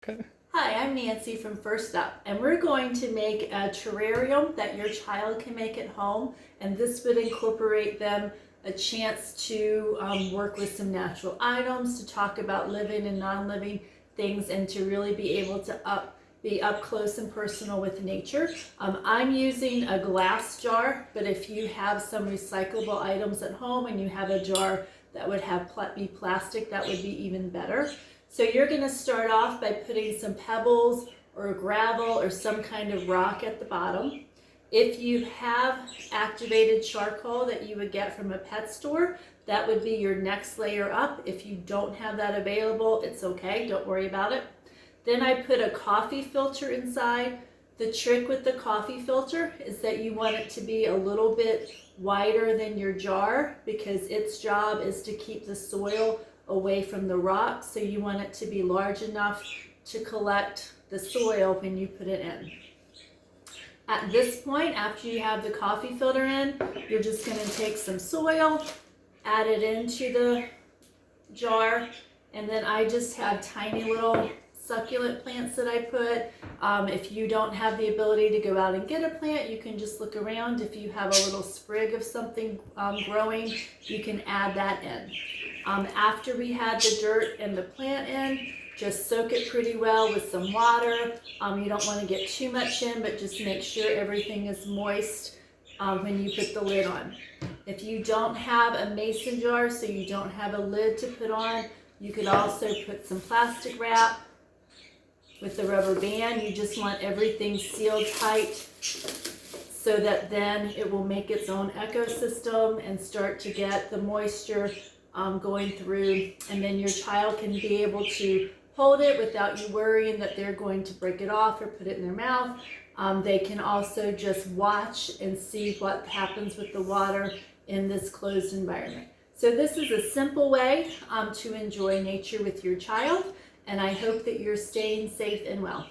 Okay. Hi, I'm Nancy from First Up, and we're going to make a terrarium that your child can make at home, and this would incorporate them a chance to work with some natural items, to talk about living and non-living things, and to really be able to be up close and personal with nature. I'm using a glass jar, but if you have some recyclable items at home and you have a jar that would be plastic, that would be even better. So you're going to start off by putting some pebbles or gravel or some kind of rock at the bottom. If you have activated charcoal that you would get from a pet store, that would be your next layer up. If you don't have that available, it's okay, don't worry about it. Then I put a coffee filter inside. The trick with the coffee filter is that you want it to be a little bit wider than your jar because its job is to keep the soil away from the rocks, so you want it to be large enough to collect the soil when you put it in. At this point, after you have the coffee filter in, you're just going to take some soil, add it into the jar, and then I just have tiny little succulent plants that I put. If you don't have the ability to go out and get a plant, you can just look around. If you have a little sprig of something growing, you can add that in. After we had the dirt and the plant in, just soak it pretty well with some water. You don't want to get too much in, but just make sure everything is moist when you put the lid on. If you don't have a mason jar, so you don't have a lid to put on, you could also put some plastic wrap with the rubber band. You just want everything sealed tight so that then it will make its own ecosystem and start to get the moisture going through, and then your child can be able to hold it without you worrying that they're going to break it off or put it in their mouth. They can also just watch and see what happens with the water in this closed environment. So this is a simple way to enjoy nature with your child, and I hope that you're staying safe and well.